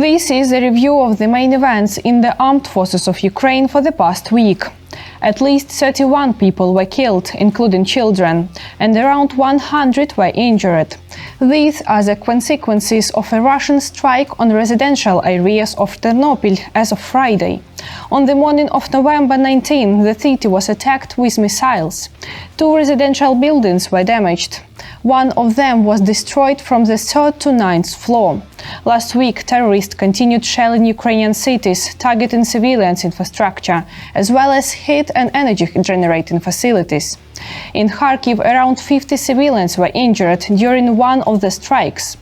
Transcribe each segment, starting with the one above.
This is a review of the main events in the armed forces of Ukraine for the past week. At least 31 people were killed, including children, and around 100 were injured. These are the consequences of a Russian strike on residential areas of Ternopil as of Friday. On the morning of November 19, the city was attacked with missiles. 2 residential buildings were damaged. One of them was destroyed from the 3rd to 9th floor. Last week, terrorists continued shelling Ukrainian cities, targeting civilians' infrastructure, as well as heat and energy-generating facilities. In Kharkiv, around 50 civilians were injured during one of the strikes.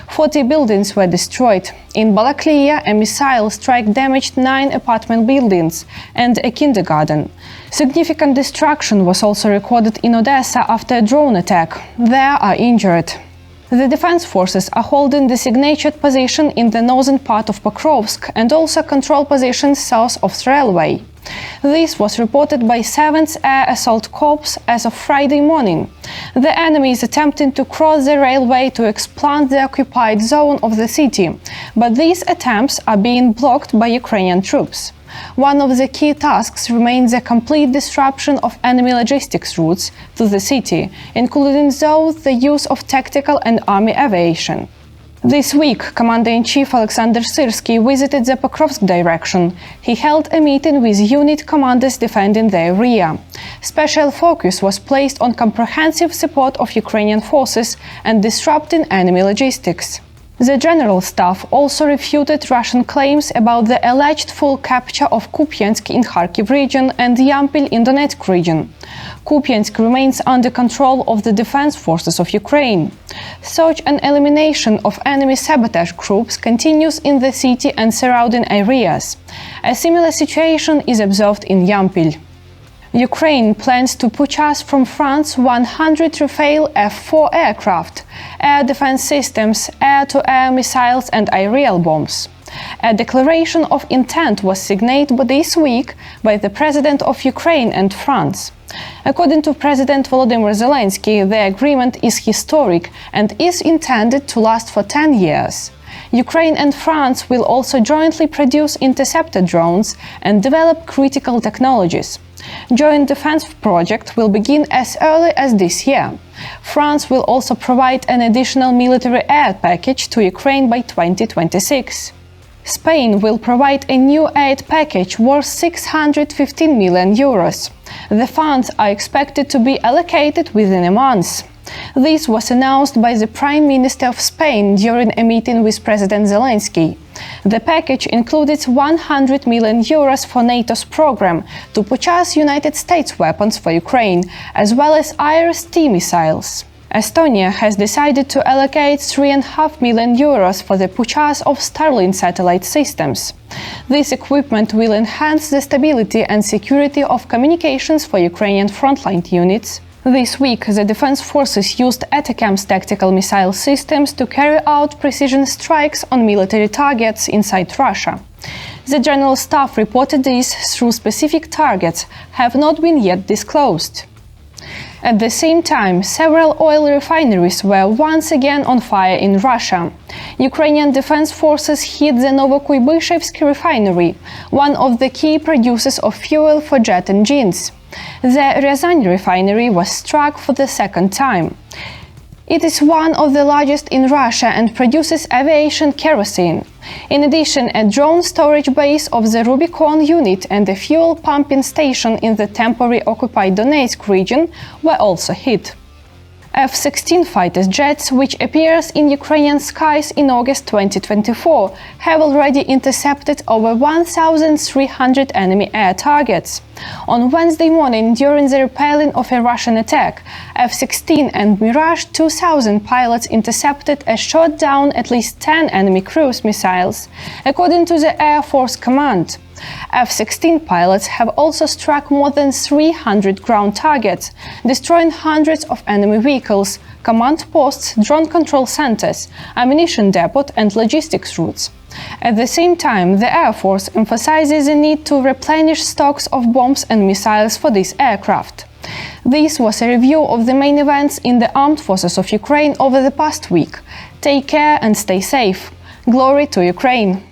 40 buildings were destroyed. In Balaklia, a missile strike damaged 9 apartment buildings and a kindergarten. Significant destruction was also recorded in Odessa after a drone attack. There are injured. The defense forces are holding designated position in the northern part of Pokrovsk and also control positions south of the railway. This was reported by 7th Air Assault Corps as of Friday morning. The enemy is attempting to cross the railway to expand the occupied zone of the city, but these attempts are being blocked by Ukrainian troops. One of the key tasks remains the complete disruption of enemy logistics routes to the city, including those the use of tactical and army aviation. This week, Commander-in-Chief Oleksandr Syrskyi visited the Pokrovsk direction. He held a meeting with unit commanders defending the area. Special focus was placed on comprehensive support of Ukrainian forces and disrupting enemy logistics. The General Staff also refuted Russian claims about the alleged full capture of Kupiansk in Kharkiv region and Yampil in Donetsk region. Kupiansk remains under control of the defense forces of Ukraine. Search and elimination of enemy sabotage groups continues in the city and surrounding areas. A similar situation is observed in Yampil. Ukraine plans to purchase from France 100 Rafale F4 aircraft, air defense systems, air-to-air missiles and aerial bombs. A declaration of intent was signed this week by the President of Ukraine and France. According to President Volodymyr Zelensky, the agreement is historic and is intended to last for 10 years. Ukraine and France will also jointly produce interceptor drones and develop critical technologies. Joint defense project will begin as early as this year. France will also provide an additional military aid package to Ukraine by 2026. Spain will provide a new aid package worth 615 million euros. The funds are expected to be allocated within a month. This was announced by the Prime Minister of Spain during a meeting with President Zelensky. The package included 100 million euros for NATO's program to purchase United States weapons for Ukraine, as well as IRIS-T missiles. Estonia has decided to allocate 3.5 million euros for the purchase of Starlink satellite systems. This equipment will enhance the stability and security of communications for Ukrainian frontline units. This week, the defense forces used ATACMS tactical missile systems to carry out precision strikes on military targets inside Russia. The General Staff reported these through specific targets have not been yet disclosed. At the same time, several oil refineries were once again on fire in Russia. Ukrainian defense forces hit the Novokuybyshev refinery, one of the key producers of fuel for jet engines. The Ryazan refinery was struck for the second time. It is one of the largest in Russia and produces aviation kerosene. In addition, a drone storage base of the Rubicon unit and a fuel pumping station in the temporarily occupied Donetsk region were also hit. F-16 fighter jets, which appears in Ukrainian skies in August 2024, have already intercepted over 1,300 enemy air targets. On Wednesday morning, during the repelling of a Russian attack, F-16 and Mirage 2000 pilots intercepted and shot down at least 10 enemy cruise missiles, according to the Air Force Command. F-16 pilots have also struck more than 300 ground targets, destroying hundreds of enemy vehicles, command posts, drone control centers, ammunition depot and logistics routes. At the same time, the Air Force emphasizes the need to replenish stocks of bombs and missiles for this aircraft. This was a review of the main events in the armed forces of Ukraine over the past week. Take care and stay safe. Glory to Ukraine!